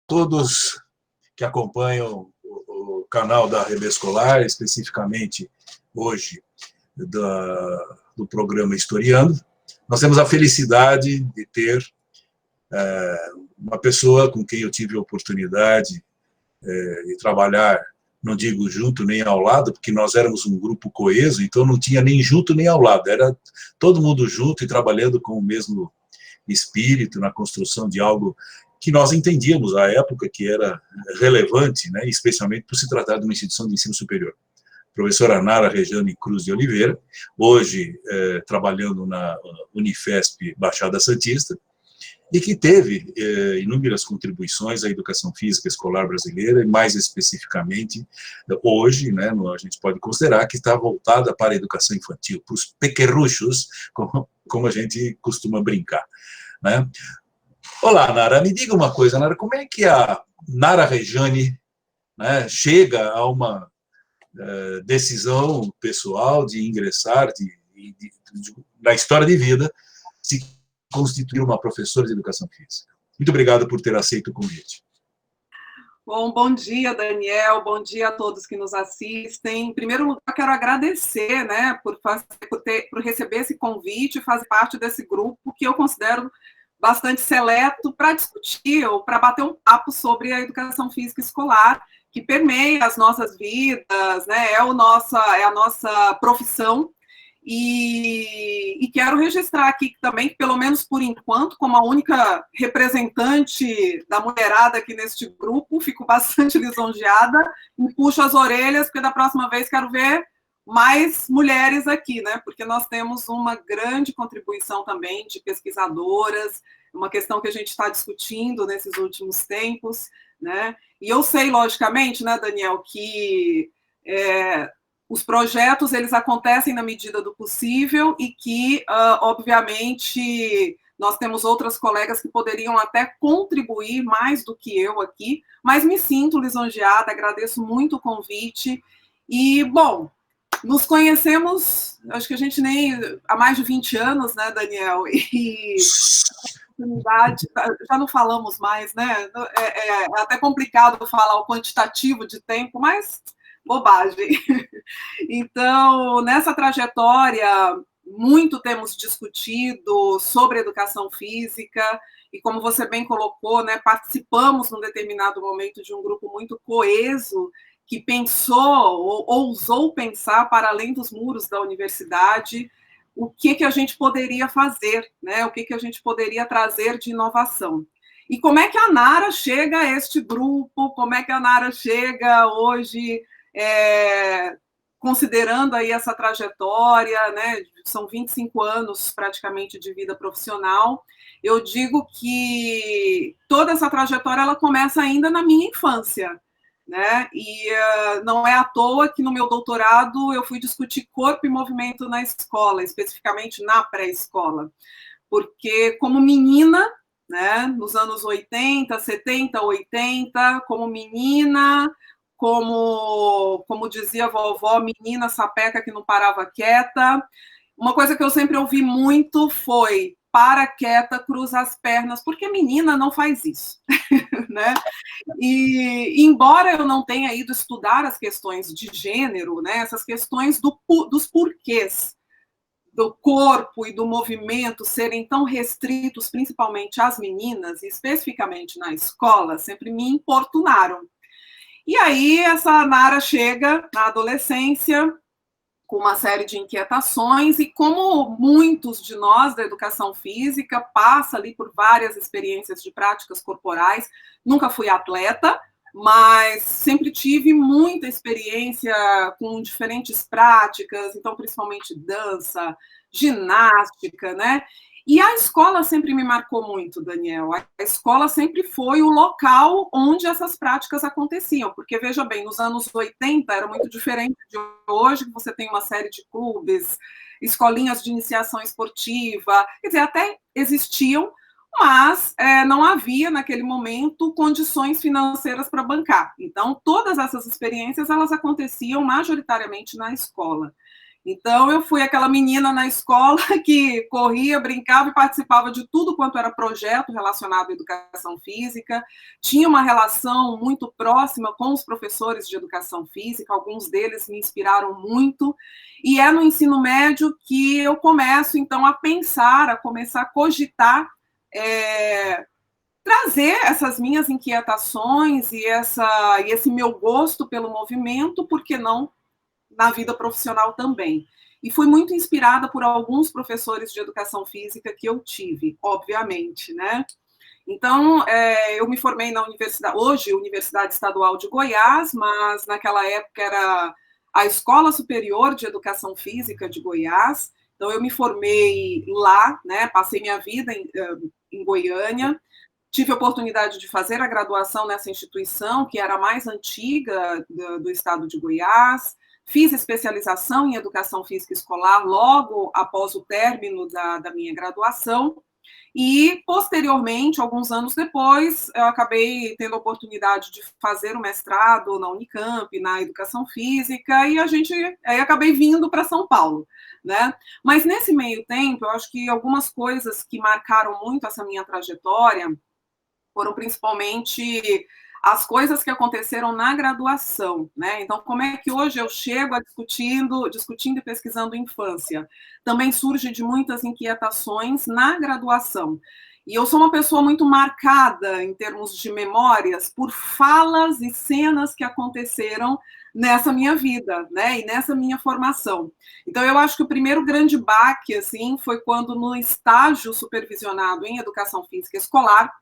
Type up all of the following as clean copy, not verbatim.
todos que acompanham o canal da Rede Escolar, especificamente hoje do programa Historiando. Nós temos a felicidade de ter uma pessoa com quem eu tive a oportunidade de trabalhar, não digo junto nem ao lado, porque nós éramos um grupo coeso, então não tinha nem junto nem ao lado, era todo mundo junto e trabalhando com o mesmo espírito na construção de algo que nós entendíamos à época que era relevante, né, especialmente por se tratar de uma instituição de ensino superior. Professora Nara Rejane Cruz de Oliveira, hoje trabalhando na Unifesp Baixada Santista, e que teve inúmeras contribuições à educação física escolar brasileira, e mais especificamente, hoje, né, a gente pode considerar que está voltada para a educação infantil, para os pequerruchos, como a gente costuma brincar. Né? Olá, Nara, me diga uma coisa, Nara, como é que a Nara Rejane, né, chega a uma decisão pessoal de ingressar na história de vida, se constituir uma professora de educação física? Muito obrigado por ter aceito o convite. Bom dia, Daniel, bom dia a todos que nos assistem. Em primeiro lugar, quero agradecer, né, por receber esse convite e fazer parte desse grupo que eu considero bastante seleto para discutir ou para bater um papo sobre a educação física escolar, que permeia as nossas vidas, né, é a nossa profissão. E quero registrar aqui também, pelo menos por enquanto, como a única representante da mulherada aqui neste grupo, fico bastante lisonjeada, me puxo as orelhas, porque da próxima vez quero ver mais mulheres aqui, né? Porque nós temos uma grande contribuição também de pesquisadoras, uma questão que a gente está discutindo nesses últimos tempos, né? E eu sei, logicamente, né, Daniel, que os projetos, eles acontecem na medida do possível e que, obviamente, nós temos outras colegas que poderiam até contribuir mais do que eu aqui, mas me sinto lisonjeada, agradeço muito o convite. E, bom, nos conhecemos, acho que a gente nem há mais de 20 anos, né, Daniel? E já não falamos mais, né? É até complicado falar o quantitativo de tempo, mas bobagem. Então, nessa trajetória, muito temos discutido sobre educação física, e como você bem colocou, né, participamos num determinado momento de um grupo muito coeso, que pensou, ou ousou pensar para além dos muros da universidade, o que a gente poderia fazer, né, o que a gente poderia trazer de inovação. E como é que a Nara chega a este grupo, como é que a Nara chega hoje, considerando aí essa trajetória, né, são 25 anos praticamente de vida profissional, eu digo que toda essa trajetória ela começa ainda na minha infância, né, e não é à toa que no meu doutorado eu fui discutir corpo e movimento na escola, especificamente na pré-escola, porque como menina, né, nos anos 80, 70, 80, como menina, como dizia a vovó, menina sapeca que não parava quieta. Uma coisa que eu sempre ouvi muito foi: para quieta, cruza as pernas, porque menina não faz isso. Né? E embora eu não tenha ido estudar as questões de gênero, né, essas questões dos porquês do corpo e do movimento serem tão restritos, principalmente às meninas, e especificamente na escola, sempre me importunaram. E aí essa Nara chega na adolescência com uma série de inquietações e, como muitos de nós da educação física, passa ali por várias experiências de práticas corporais. Nunca fui atleta, mas sempre tive muita experiência com diferentes práticas, então principalmente dança, ginástica, né? E a escola sempre me marcou muito, Daniel. A escola sempre foi o local onde essas práticas aconteciam, porque, veja bem, nos anos 80 era muito diferente de hoje, que você tem uma série de clubes, escolinhas de iniciação esportiva, quer dizer, até existiam, mas não havia, naquele momento, condições financeiras para bancar. Então, todas essas experiências, elas aconteciam majoritariamente na escola. Então, eu fui aquela menina na escola que corria, brincava e participava de tudo quanto era projeto relacionado à educação física. Tinha uma relação muito próxima com os professores de educação física, alguns deles me inspiraram muito. E é no ensino médio que eu começo, então, a pensar, a começar a cogitar, trazer essas minhas inquietações e esse meu gosto pelo movimento, por que não na vida profissional também. E fui muito inspirada por alguns professores de educação física que eu tive, obviamente, né? Então, eu me formei na universidade, hoje, Universidade Estadual de Goiás, mas naquela época era a Escola Superior de Educação Física de Goiás. Então, eu me formei lá, né? Passei minha vida em Goiânia. Tive a oportunidade de fazer a graduação nessa instituição, que era a mais antiga do estado de Goiás. Fiz especialização em educação física escolar logo após o término da minha graduação. E, posteriormente, alguns anos depois, eu acabei tendo a oportunidade de fazer o mestrado na Unicamp, na educação física, e aí acabei vindo para São Paulo, né? Mas, nesse meio tempo, eu acho que algumas coisas que marcaram muito essa minha trajetória foram principalmente as coisas que aconteceram na graduação, né? Então, como é que hoje eu chego a discutindo e pesquisando infância? Também surge de muitas inquietações na graduação. E eu sou uma pessoa muito marcada em termos de memórias por falas e cenas que aconteceram nessa minha vida, né? E nessa minha formação. Então, eu acho que o primeiro grande baque, assim, foi quando no estágio supervisionado em educação física escolar,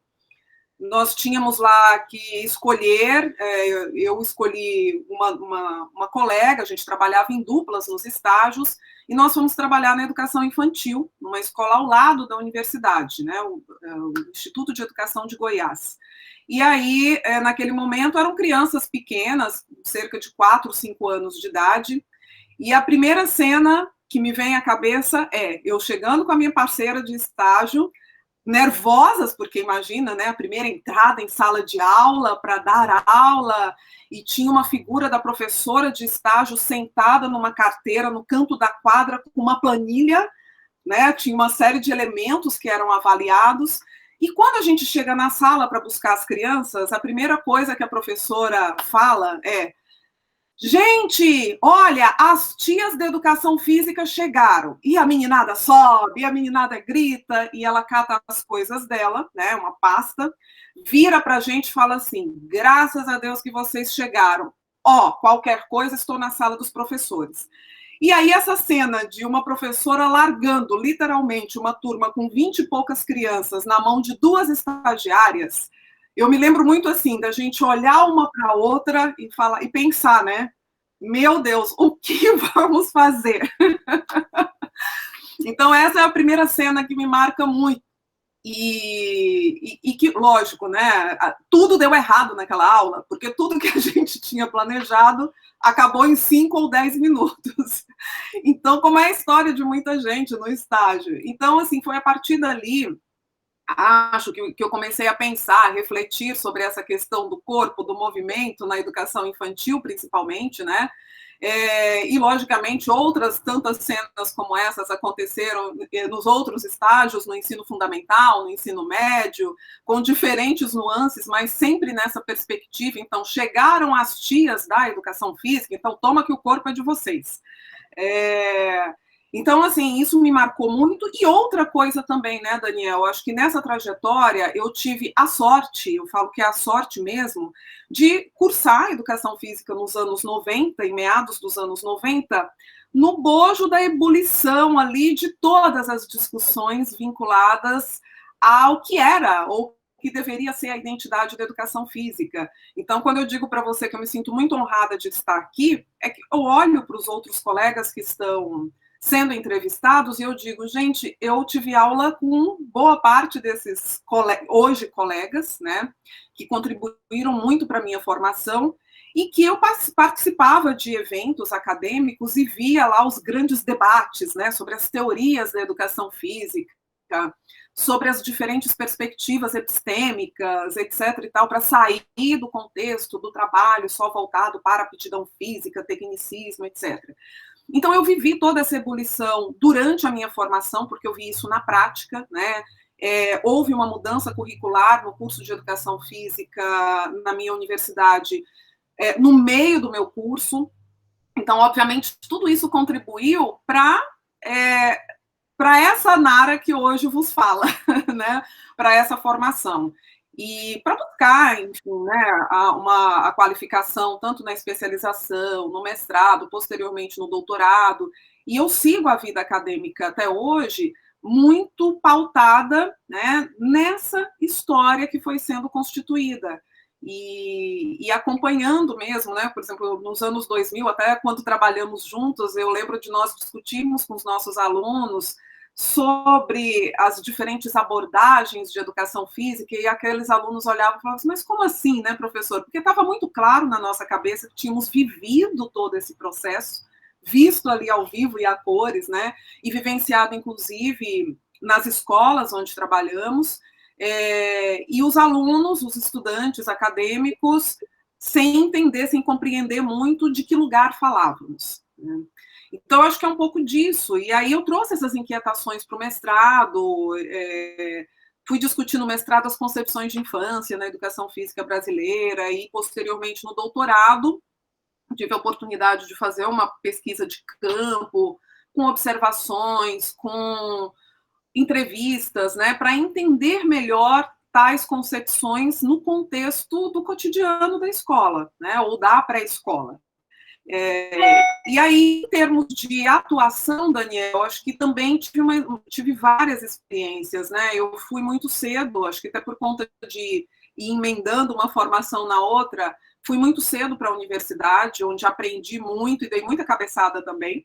nós tínhamos lá que escolher, eu escolhi uma colega, a gente trabalhava em duplas nos estágios, e nós fomos trabalhar na educação infantil, numa escola ao lado da universidade, né, o Instituto de Educação de Goiás. E aí, naquele momento, eram crianças pequenas, cerca de 4, 5 anos de idade, e a primeira cena que me vem à cabeça é eu chegando com a minha parceira de estágio, nervosas, porque imagina, né, a primeira entrada em sala de aula para dar aula, e tinha uma figura da professora de estágio sentada numa carteira no canto da quadra com uma planilha, né, tinha uma série de elementos que eram avaliados, e quando a gente chega na sala para buscar as crianças, a primeira coisa que a professora fala é: gente, olha, as tias da educação física chegaram. E a meninada sobe, e a meninada grita, e ela cata as coisas dela, né, uma pasta, vira pra gente e fala assim: graças a Deus que vocês chegaram. Ó, qualquer coisa, estou na sala dos professores. E aí essa cena de uma professora largando, literalmente, uma turma com 20 e poucas crianças na mão de 2 estagiárias, eu me lembro muito assim, da gente olhar uma para a outra e falar e pensar, né? Meu Deus, o que vamos fazer? Então, essa é a primeira cena que me marca muito. E que, lógico, né? Tudo deu errado naquela aula, porque tudo que a gente tinha planejado acabou em 5 ou 10 minutos. Então, como é a história de muita gente no estágio. Então, assim, foi a partir dali, acho que eu comecei a pensar, a refletir sobre essa questão do corpo, do movimento na educação infantil, principalmente, né? E, logicamente, outras tantas cenas como essas aconteceram nos outros estágios, no ensino fundamental, no ensino médio, com diferentes nuances, mas sempre nessa perspectiva. Então, chegaram as tias da educação física, então toma que o corpo é de vocês. Então, assim, isso me marcou muito. E outra coisa também, né, Daniel? Acho que nessa trajetória eu tive a sorte, eu falo que é a sorte mesmo, de cursar educação física nos anos 90, em meados dos anos 90, no bojo da ebulição ali de todas as discussões vinculadas ao que era, ou que deveria ser a identidade da educação física. Então, quando eu digo para você que eu me sinto muito honrada de estar aqui, é que eu olho para os outros colegas que estão sendo entrevistados e eu digo, gente, eu tive aula com boa parte desses hoje colegas, né, que contribuíram muito para a minha formação e que eu participava de eventos acadêmicos e via lá os grandes debates, né, sobre as teorias da educação física, sobre as diferentes perspectivas epistêmicas, etc. e tal, para sair do contexto do trabalho só voltado para a aptidão física, tecnicismo, etc. Então, eu vivi toda essa ebulição durante a minha formação, porque eu vi isso na prática, né? Houve uma mudança curricular no curso de Educação Física na minha universidade, no meio do meu curso. Então, obviamente, tudo isso contribuiu para essa Nara que hoje vos fala, né? Para essa formação. E para buscar, enfim, né, a qualificação, tanto na especialização, no mestrado, posteriormente no doutorado, e eu sigo a vida acadêmica até hoje muito pautada, né, nessa história que foi sendo constituída. E acompanhando mesmo, né, por exemplo, nos anos 2000, até quando trabalhamos juntos, eu lembro de nós discutirmos com os nossos alunos sobre as diferentes abordagens de educação física, e aqueles alunos olhavam e falavam assim, mas como assim, né, professor? Porque estava muito claro na nossa cabeça que tínhamos vivido todo esse processo, visto ali ao vivo e a cores, né, e vivenciado, inclusive, nas escolas onde trabalhamos, e os alunos, os estudantes acadêmicos, sem entender, sem compreender muito de que lugar falávamos, né? Então, acho que é um pouco disso. E aí eu trouxe essas inquietações para o mestrado, fui discutir no mestrado as concepções de infância na educação física brasileira, e posteriormente no doutorado tive a oportunidade de fazer uma pesquisa de campo, com observações, com entrevistas, né, para entender melhor tais concepções no contexto do cotidiano da escola, né, ou da pré-escola. E aí, em termos de atuação, Daniel, acho que também tive várias experiências, né? Eu fui muito cedo, acho que até por conta de ir emendando uma formação na outra, fui muito cedo para a universidade, onde aprendi muito e dei muita cabeçada também,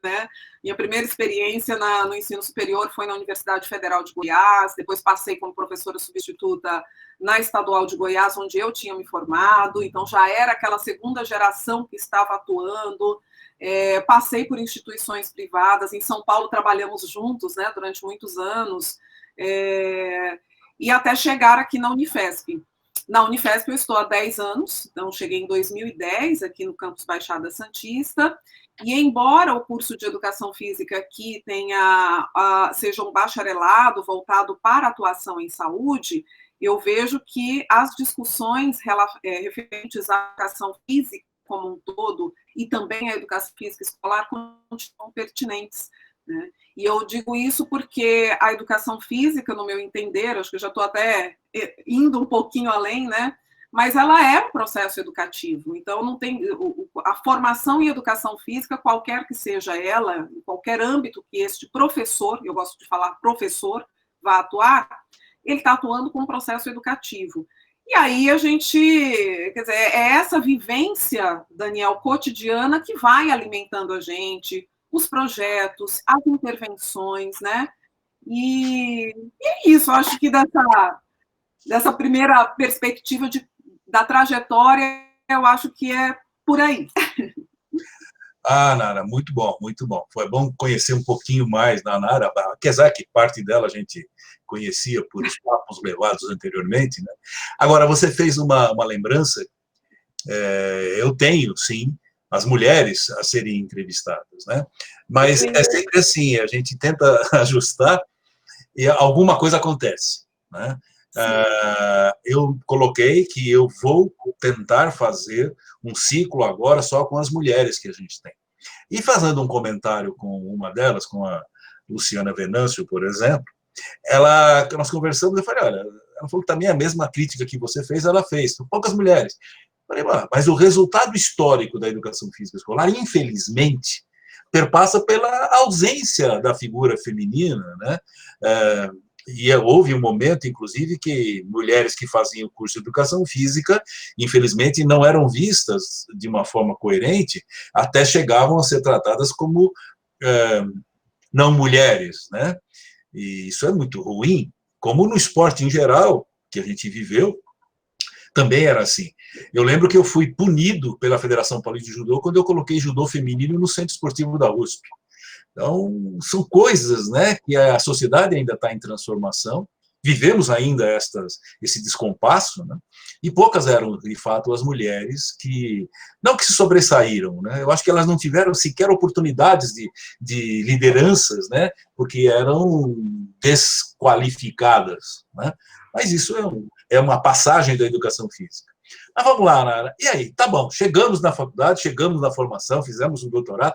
né? Minha primeira experiência no ensino superior foi na Universidade Federal de Goiás, depois passei como professora substituta na Estadual de Goiás, onde eu tinha me formado, então já era aquela segunda geração que estava atuando. Passei por instituições privadas, em São Paulo trabalhamos juntos, né, durante muitos anos, e até chegar aqui na Unifesp. Na Unifesp eu estou há 10 anos, então cheguei em 2010 aqui no campus Baixada Santista, e embora o curso de Educação Física aqui seja um bacharelado voltado para a atuação em saúde, eu vejo que as discussões referentes à educação física como um todo e também à educação física escolar continuam pertinentes, né? E eu digo isso porque a educação física, no meu entender, acho que eu já estou até indo um pouquinho além, né? Mas ela é um processo educativo, então não tem a formação em educação física, qualquer que seja ela, em qualquer âmbito que este professor, eu gosto de falar professor, vá atuar, ele está atuando com um processo educativo. E aí a gente, quer dizer, é essa vivência, Daniel, cotidiana que vai alimentando a gente, os projetos, as intervenções, né? E é isso, acho que dessa primeira perspectiva da trajetória, eu acho que é por aí. Ah, Nara, muito bom, muito bom. Foi bom conhecer um pouquinho mais da Nara, apesar que parte dela a gente conhecia por os papos levados anteriormente, né? Agora, você fez uma lembrança, eu tenho, sim, as mulheres a serem entrevistadas, né? Mas é sempre assim, a gente tenta ajustar e alguma coisa acontece, né? Eu coloquei que eu vou tentar fazer um ciclo agora só com as mulheres que a gente tem. E fazendo um comentário com uma delas, com a Luciana Venâncio, por exemplo, nós conversamos, eu falei, olha, ela falou que também a mesma crítica que você fez, ela fez, poucas mulheres. Eu falei, mas o resultado histórico da educação física escolar, infelizmente, perpassa pela ausência da figura feminina, né? E houve um momento, inclusive, que mulheres que faziam o curso de educação física, infelizmente, não eram vistas de uma forma coerente, até chegavam a ser tratadas como não mulheres, né? E isso é muito ruim, como no esporte em geral, que a gente viveu, também era assim. Eu lembro que eu fui punido pela Federação Paulista de Judô quando eu coloquei judô feminino no Centro Esportivo da USP. Então, são coisas, né, que a sociedade ainda está em transformação, vivemos ainda esse descompasso, né? E poucas eram, de fato, as mulheres que, não que se sobressaíram, né? Eu acho que elas não tiveram sequer oportunidades de lideranças, né? Porque eram desqualificadas, né? Mas isso é uma passagem da educação física. Mas vamos lá, Nara. E aí? Tá bom, chegamos na faculdade, chegamos na formação, fizemos um doutorado.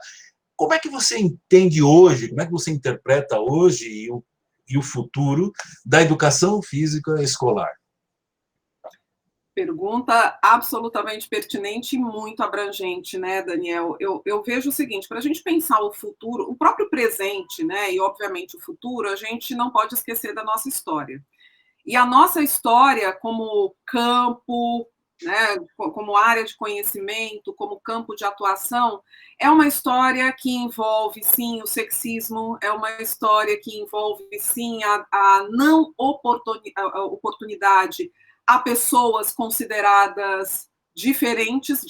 Como é que você entende hoje, como é que você interpreta hoje e o futuro da educação física escolar? Pergunta absolutamente pertinente e muito abrangente, né, Daniel? Eu vejo o seguinte, para a gente pensar o futuro, o próprio presente, né, e obviamente o futuro, a gente não pode esquecer da nossa história. E a nossa história como campo, né, como área de conhecimento, como campo de atuação, é uma história que envolve, sim, o sexismo, é uma história que envolve, sim, a não oportunidade a pessoas consideradas diferentes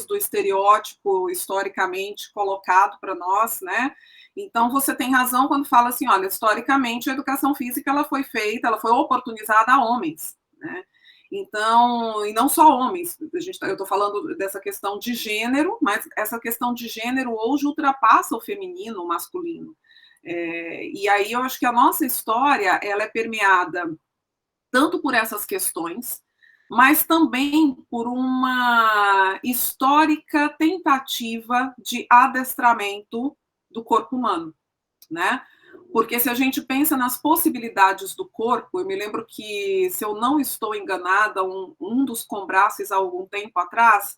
do estereótipo historicamente colocado para nós, né? Então, você tem razão quando fala assim, olha, historicamente a educação física ela foi feita, ela foi oportunizada a homens, né? Então, e não só homens, eu estou falando dessa questão de gênero, mas essa questão de gênero hoje ultrapassa o feminino, o masculino. E aí eu acho que a nossa história ela é permeada tanto por essas questões, mas também por uma histórica tentativa de adestramento do corpo humano, né? Porque se a gente pensa nas possibilidades do corpo, eu me lembro que, se eu não estou enganada, um dos Combraces, há algum tempo atrás,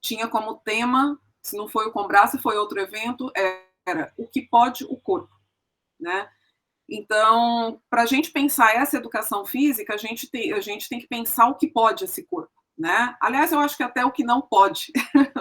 tinha como tema, se não foi o Combrace, foi outro evento, era o que pode o corpo, né? Então, para a gente pensar essa educação física, a gente tem que pensar o que pode esse corpo, né? Aliás, eu acho que até o que não pode,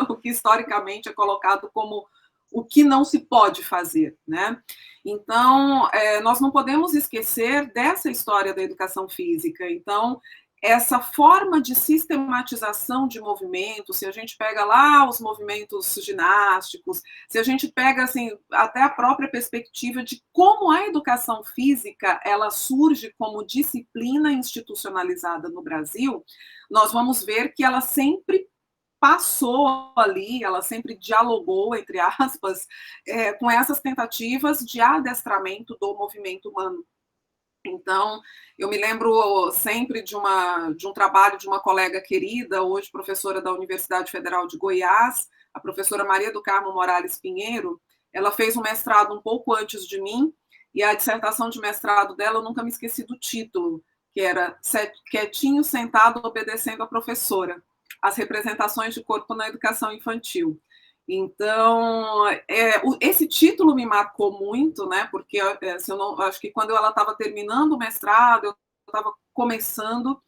o que historicamente é colocado como o que não se pode fazer, né? Então, nós não podemos esquecer dessa história da educação física. Então, essa forma de sistematização de movimento, se a gente pega lá os movimentos ginásticos, se a gente pega assim até a própria perspectiva de como a educação física ela surge como disciplina institucionalizada no Brasil, nós vamos ver que ela sempre passou ali, ela sempre dialogou, entre aspas, com essas tentativas de adestramento do movimento humano. Então, eu me lembro sempre de um trabalho de uma colega querida, hoje professora da Universidade Federal de Goiás, a professora Maria do Carmo Morales Pinheiro. Ela fez um mestrado um pouco antes de mim, e a dissertação de mestrado dela, eu nunca me esqueci do título, que era Quietinho, Sentado, Obedecendo a Professora, as representações de corpo na educação infantil. Então, esse título me marcou muito, né? Porque se eu não, acho que quando ela estava terminando o mestrado, eu estava começando,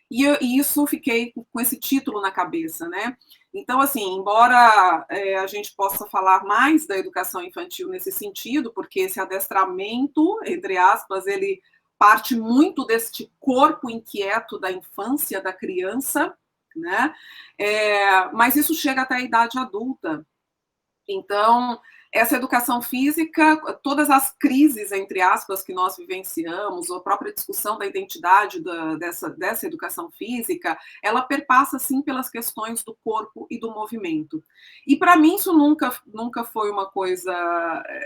e isso fiquei com esse título na cabeça, né? Então, assim, embora a gente possa falar mais da educação infantil nesse sentido, porque esse adestramento, entre aspas, ele parte muito deste corpo inquieto da infância, da criança, né? Mas isso chega até a idade adulta. Então, essa educação física, todas as crises, entre aspas, que nós vivenciamos, a própria discussão da identidade dessa educação física, ela perpassa, sim, pelas questões do corpo e do movimento. E, para mim, isso nunca foi uma coisa,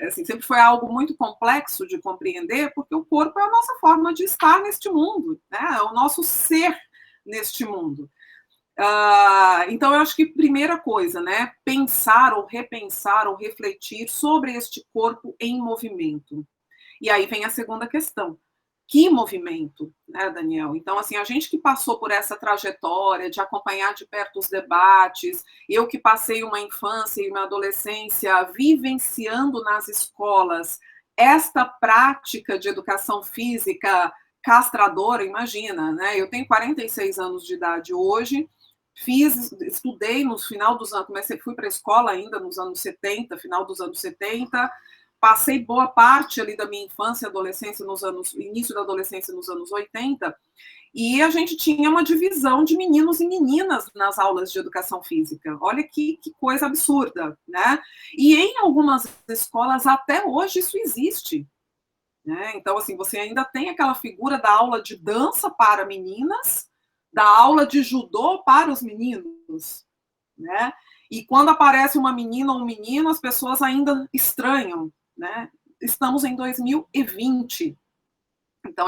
assim, sempre foi algo muito complexo de compreender, porque o corpo é a nossa forma de estar neste mundo, né? É o nosso ser neste mundo. Então, eu acho que primeira coisa, né, pensar ou repensar ou refletir sobre este corpo em movimento. E aí vem a segunda questão. Que movimento, né, Daniel? Então, assim, a gente que passou por essa trajetória de acompanhar de perto os debates, eu que passei uma infância e uma adolescência vivenciando nas escolas esta prática de educação física castradora, imagina, né? Eu tenho 46 anos de idade hoje, estudei no final dos anos, fui para a escola ainda nos anos 70, final dos anos 70, passei boa parte ali da minha infância e adolescência início da adolescência nos anos 80, e a gente tinha uma divisão de meninos e meninas nas aulas de educação física. Olha que coisa absurda, né? E em algumas escolas até hoje isso existe. né? Então, assim, você ainda tem aquela figura da aula de dança para meninas, da aula de judô para os meninos, né? E quando aparece uma menina ou um menino, as pessoas ainda estranham, né? Estamos em 2020. Então,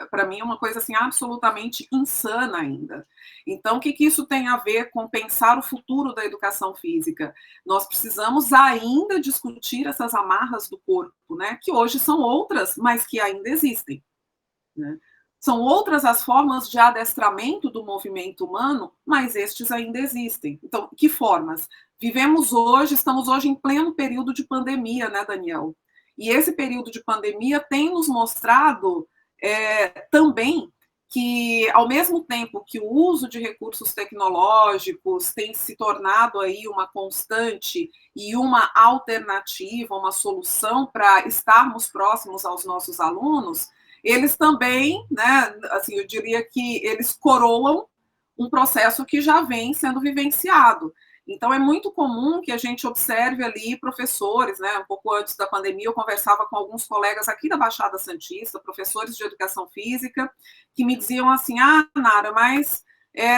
para mim, é uma coisa assim, absolutamente insana ainda. Então, o que isso tem a ver com pensar o futuro da educação física? Nós precisamos ainda discutir essas amarras do corpo, né? Que hoje são outras, mas que ainda existem, né? São outras as formas de adestramento do movimento humano, mas estes ainda existem. Então, que formas? Estamos hoje em pleno período de pandemia, né, Daniel? E esse período de pandemia tem nos mostrado também que, ao mesmo tempo que o uso de recursos tecnológicos tem se tornado aí uma constante e uma alternativa, uma solução para estarmos próximos aos nossos alunos, eles também, né, assim, eu diria que eles coroam um processo que já vem sendo vivenciado. Então, é muito comum que a gente observe ali professores, né? Um pouco antes da pandemia, eu conversava com alguns colegas aqui da Baixada Santista, professores de educação física, que me diziam assim: Nara, mas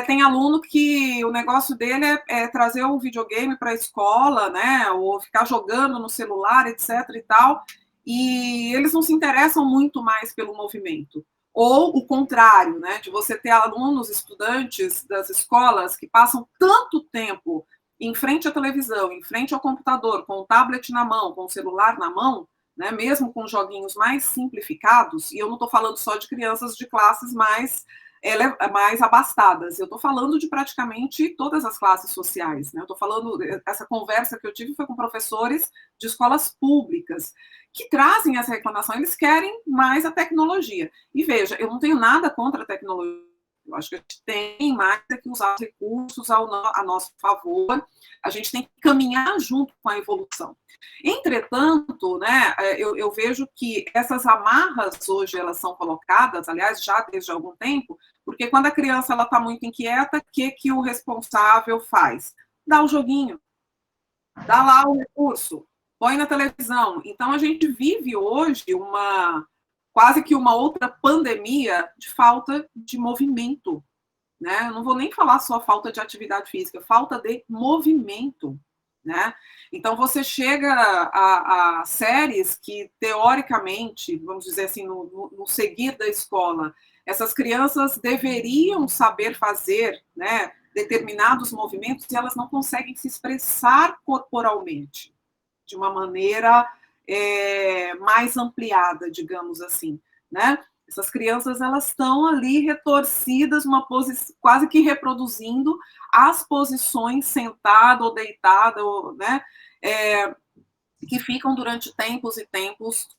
tem aluno que o negócio dele é trazer o videogame para a escola, né? Ou ficar jogando no celular, etc. e tal, e eles não se interessam muito mais pelo movimento. Ou o contrário, né? De você ter alunos, estudantes das escolas que passam tanto tempo em frente à televisão, em frente ao computador, com o tablet na mão, com o celular na mão, né, mesmo com joguinhos mais simplificados, e eu não estou falando só de crianças de classes mais abastadas, eu estou falando de praticamente todas as classes sociais, né? Eu estou falando, essa conversa que eu tive foi com professores de escolas públicas, que trazem essa reclamação, eles querem mais a tecnologia. E veja, eu não tenho nada contra a tecnologia, eu acho que a gente tem mais que usar os recursos a nosso favor, a gente tem que caminhar junto com a evolução. Entretanto, né, eu vejo que essas amarras hoje elas são colocadas, aliás, já desde algum tempo, porque quando a criança está muito inquieta, o que o responsável faz? Dá o joguinho, dá lá o recurso, põe na televisão. Então, a gente vive hoje quase que uma outra pandemia de falta de movimento, né? Eu não vou nem falar só falta de atividade física, falta de movimento, né? Então você chega a séries que, teoricamente, vamos dizer assim, no seguir da escola, essas crianças deveriam saber fazer, né, determinados movimentos e elas não conseguem se expressar corporalmente de uma maneira mais ampliada, digamos assim, né? Essas crianças, elas estão ali retorcidas, quase que reproduzindo as posições sentada ou deitada, né? Que ficam durante tempos e tempos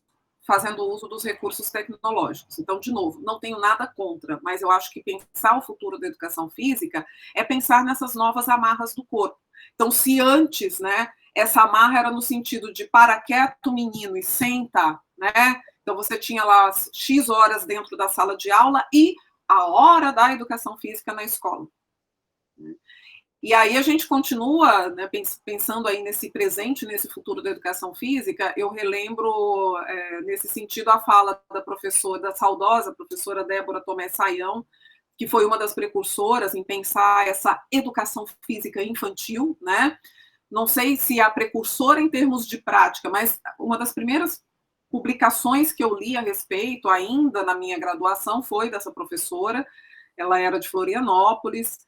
fazendo uso dos recursos tecnológicos. Então, de novo, não tenho nada contra, mas eu acho que pensar o futuro da educação física é pensar nessas novas amarras do corpo. Então, se antes, né, essa amarra era no sentido de para quieto, menino, e senta, né? Então, você tinha lá X horas dentro da sala de aula e a hora da educação física na escola. E aí a gente continua, né, pensando aí nesse presente, nesse futuro da educação física. Eu relembro, nesse sentido, a fala da saudosa professora Débora Tomé Saião, que foi uma das precursoras em pensar essa educação física infantil, né? Não sei se é a precursora em termos de prática, mas uma das primeiras publicações que eu li a respeito, ainda na minha graduação, foi dessa professora. Ela era de Florianópolis,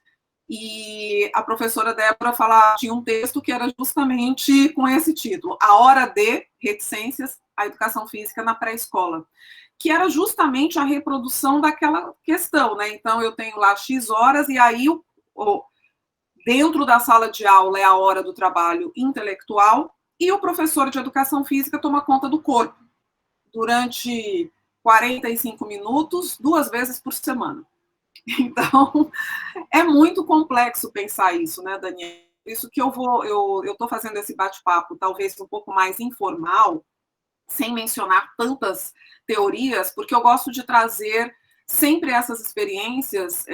e a professora Débora tinha um texto que era justamente com esse título: A Hora de Reticências à Educação Física na Pré-Escola, que era justamente a reprodução daquela questão, né? Então, eu tenho lá X horas, e aí dentro da sala de aula é a hora do trabalho intelectual, e o professor de educação física toma conta do corpo durante 45 minutos, 2 vezes por semana. Então, é muito complexo pensar isso, né, Daniel? Isso que eu estou fazendo esse bate-papo, talvez um pouco mais informal, sem mencionar tantas teorias, porque eu gosto de trazer sempre essas experiências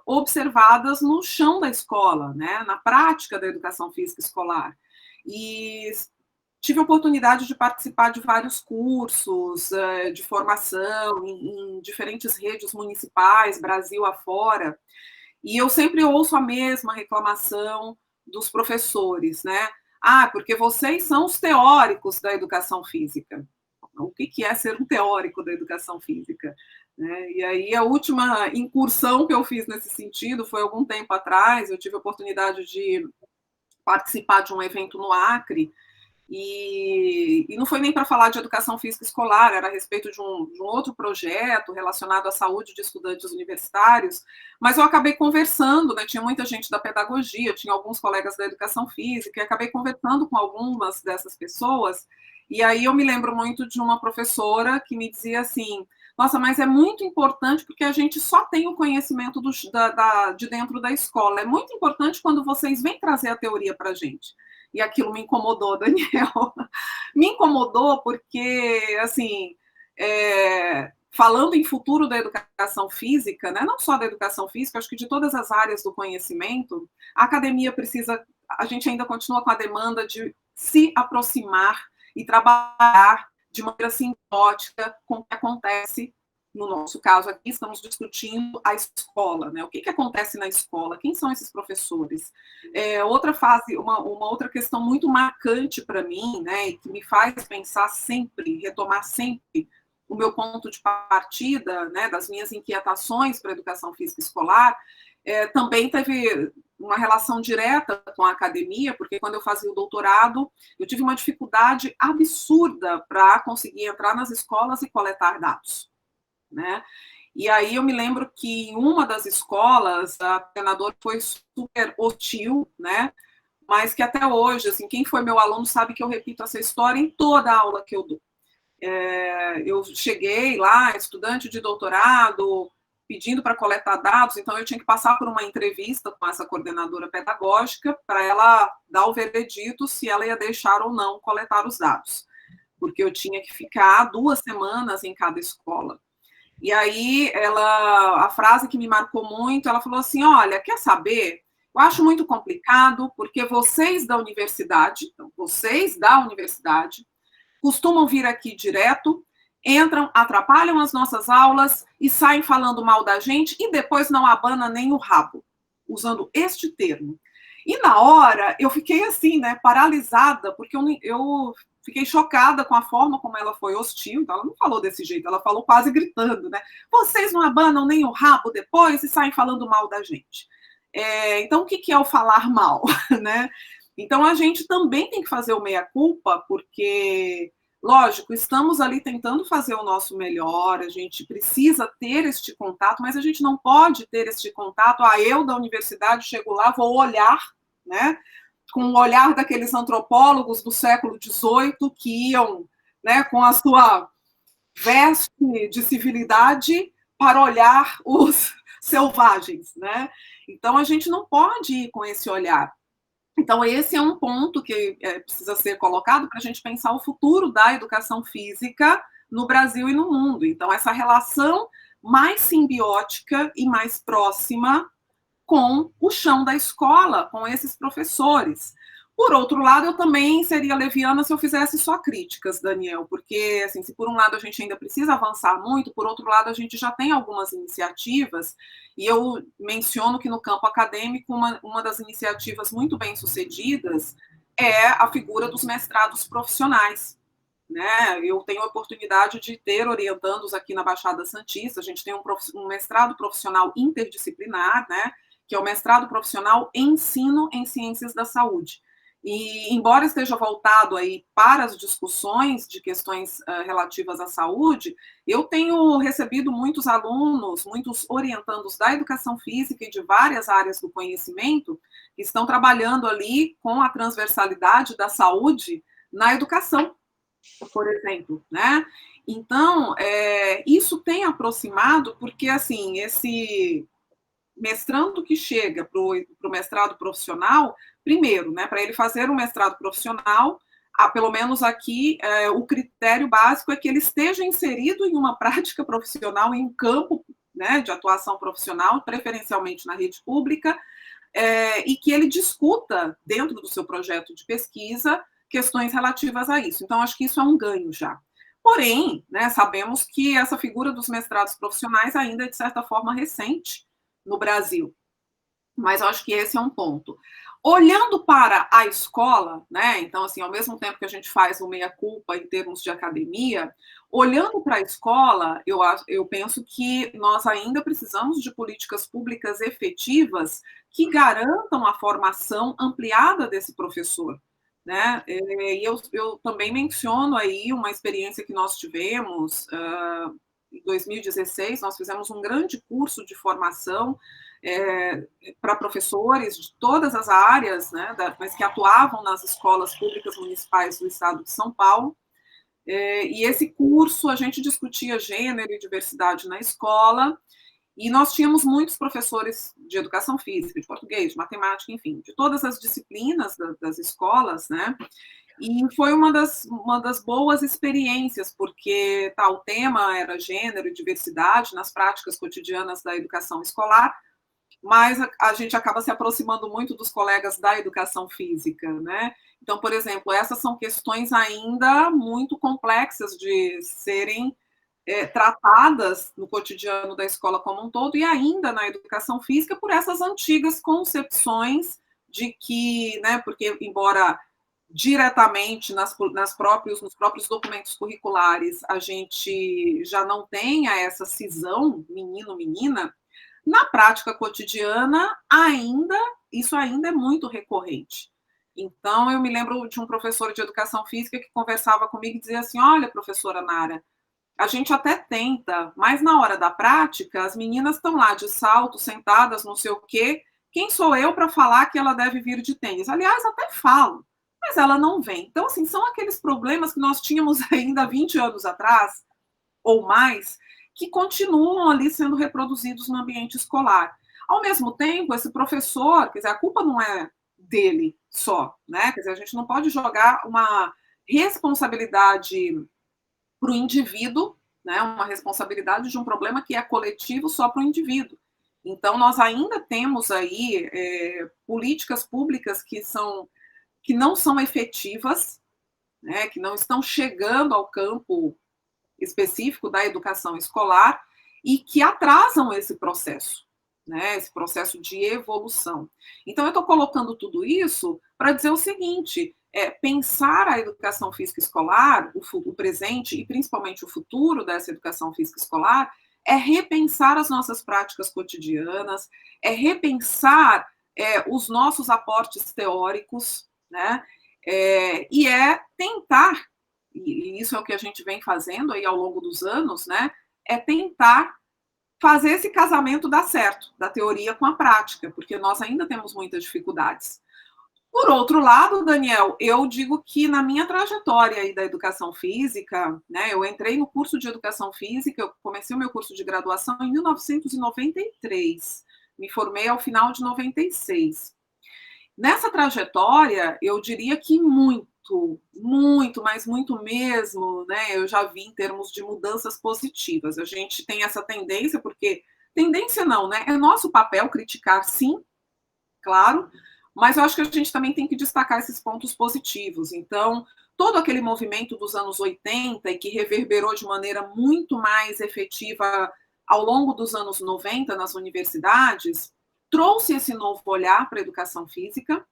observadas no chão da escola, né, na prática da educação física escolar. E tive a oportunidade de participar de vários cursos de formação em diferentes redes municipais, Brasil afora, e eu sempre ouço a mesma reclamação dos professores, né? Ah, porque vocês são os teóricos da educação física. O que é ser um teórico da educação física? E aí a última incursão que eu fiz nesse sentido foi algum tempo atrás, eu tive a oportunidade de participar de um evento no Acre, e não foi nem para falar de educação física escolar, era a respeito de um outro projeto relacionado à saúde de estudantes universitários, mas eu acabei conversando, né, tinha muita gente da pedagogia, tinha alguns colegas da educação física, e acabei conversando com algumas dessas pessoas, e aí eu me lembro muito de uma professora que me dizia assim, nossa, mas é muito importante porque a gente só tem o conhecimento de dentro da escola, é muito importante quando vocês vêm trazer a teoria para a gente. E aquilo me incomodou, Daniel. Me incomodou porque, assim, falando em futuro da educação física, né, não só da educação física, acho que de todas as áreas do conhecimento, a academia precisa, a gente ainda continua com a demanda de se aproximar e trabalhar de maneira simbiótica com o que acontece. No nosso caso aqui, estamos discutindo a escola, né? O que acontece na escola? Quem são esses professores? Outra fase, uma outra questão muito marcante para mim, né, e que me faz pensar sempre, retomar sempre o meu ponto de partida, né, das minhas inquietações para a educação física escolar, também teve uma relação direta com a academia, porque quando eu fazia o doutorado, eu tive uma dificuldade absurda para conseguir entrar nas escolas e coletar dados, né? E aí eu me lembro que em uma das escolas, a coordenadora foi super hostil, né? Mas que até hoje, assim, quem foi meu aluno sabe que eu repito essa história em toda a aula que eu dou. Eu cheguei lá, estudante de doutorado, pedindo para coletar dados, então eu tinha que passar por uma entrevista com essa coordenadora pedagógica para ela dar o veredito se ela ia deixar ou não coletar os dados, porque eu tinha que ficar 2 semanas em cada escola. E aí, a frase que me marcou muito, ela falou assim, olha, quer saber? Eu acho muito complicado, porque vocês da universidade, costumam vir aqui direto, entram, atrapalham as nossas aulas e saem falando mal da gente e depois não abana nem o rabo, usando este termo. E na hora, eu fiquei assim, né, paralisada, porque eu fiquei chocada com a forma como ela foi hostil, então ela não falou desse jeito, ela falou quase gritando, né? Vocês não abanam nem o rabo depois e saem falando mal da gente. Então, o que é o falar mal, né? Então, a gente também tem que fazer o meia-culpa, porque, lógico, estamos ali tentando fazer o nosso melhor, a gente precisa ter este contato, mas a gente não pode ter este contato, eu da universidade chego lá, vou olhar, né? Com o olhar daqueles antropólogos do século XVIII que iam, né, com a sua veste de civilidade para olhar os selvagens, né? Então a gente não pode ir com esse olhar. Então esse é um ponto que precisa ser colocado para a gente pensar o futuro da educação física no Brasil e no mundo. Então essa relação mais simbiótica e mais próxima com o chão da escola, com esses professores. Por outro lado, eu também seria leviana se eu fizesse só críticas, Daniel, porque, assim, se por um lado a gente ainda precisa avançar muito, por outro lado a gente já tem algumas iniciativas, e eu menciono que no campo acadêmico uma das iniciativas muito bem-sucedidas é a figura dos mestrados profissionais, né? Eu tenho a oportunidade de ter orientandos aqui na Baixada Santista, a gente tem um mestrado profissional interdisciplinar, né? Que é o mestrado profissional em ensino em ciências da saúde. E, embora esteja voltado aí para as discussões de questões relativas à saúde, eu tenho recebido muitos alunos, muitos orientandos da educação física e de várias áreas do conhecimento que estão trabalhando ali com a transversalidade da saúde na educação, por exemplo, né? Então, isso tem aproximado, porque, assim, esse mestrando que chega para o mestrado profissional, primeiro, né, para ele fazer um mestrado profissional, pelo menos aqui, o critério básico é que ele esteja inserido em uma prática profissional, em um campo, né, de atuação profissional, preferencialmente na rede pública, e que ele discuta, dentro do seu projeto de pesquisa, questões relativas a isso. Então, acho que isso é um ganho já. Porém, né, sabemos que essa figura dos mestrados profissionais ainda é, de certa forma, recente no Brasil. Mas eu acho que esse é um ponto. Olhando para a escola, né? Então, assim, ao mesmo tempo que a gente faz o meia-culpa em termos de academia, olhando para a escola, eu penso que nós ainda precisamos de políticas públicas efetivas que garantam a formação ampliada desse professor, né? E eu também menciono aí uma experiência que nós tivemos em 2016, nós fizemos um grande curso de formação para professores de todas as áreas, né, mas que atuavam nas escolas públicas municipais do estado de São Paulo. E esse curso a gente discutia gênero e diversidade na escola, e nós tínhamos muitos professores de educação física, de português, de matemática, enfim, de todas as disciplinas das escolas, né? E foi uma das boas experiências, porque o tema era gênero e diversidade nas práticas cotidianas da educação escolar, mas a gente acaba se aproximando muito dos colegas da educação física, né? Então, por exemplo, essas são questões ainda muito complexas de serem tratadas no cotidiano da escola como um todo e ainda na educação física por essas antigas concepções de que, né, porque embora diretamente nos próprios documentos curriculares a gente já não tenha essa cisão menino-menina, na prática cotidiana isso ainda é muito recorrente. Então, eu me lembro de um professor de educação física que conversava comigo e dizia assim: olha, professora Nara, a gente até tenta, mas na hora da prática, as meninas estão lá de salto, sentadas, não sei o quê. Quem sou eu para falar que ela deve vir de tênis? Aliás, até falo, mas ela não vem. Então, assim, são aqueles problemas que nós tínhamos ainda 20 anos atrás, ou mais, que continuam ali sendo reproduzidos no ambiente escolar. Ao mesmo tempo, esse professor, quer dizer, a culpa não é dele só, né? Quer dizer, a gente não pode jogar uma responsabilidade para o indivíduo, né? Uma responsabilidade de um problema que é coletivo só para o indivíduo. Então, nós ainda temos aí políticas públicas que não são efetivas, né? Que não estão chegando ao campo específico da educação escolar e que atrasam esse processo, né? Esse processo de evolução. Então, eu estou colocando tudo isso para dizer o seguinte: pensar a educação física escolar, o presente e principalmente o futuro dessa educação física escolar, é repensar as nossas práticas cotidianas, é repensar os nossos aportes teóricos, né? E é tentar, e isso é o que a gente vem fazendo aí ao longo dos anos, né? É tentar fazer esse casamento dar certo, da teoria com a prática, porque nós ainda temos muitas dificuldades. Por outro lado, Daniel, eu digo que na minha trajetória aí da educação física, né, eu entrei no curso de educação física, eu comecei o meu curso de graduação em 1993, me formei ao final de 96. Nessa trajetória, eu diria que muito, mas muito mesmo, né? Eu já vi em termos de mudanças positivas. A gente tem essa tendência, porque tendência não, né? É nosso papel criticar, sim, claro, mas eu acho que a gente também tem que destacar esses pontos positivos. Então, todo aquele movimento dos anos 80 e que reverberou de maneira muito mais efetiva ao longo dos anos 90 nas universidades, trouxe esse novo olhar para a educação física,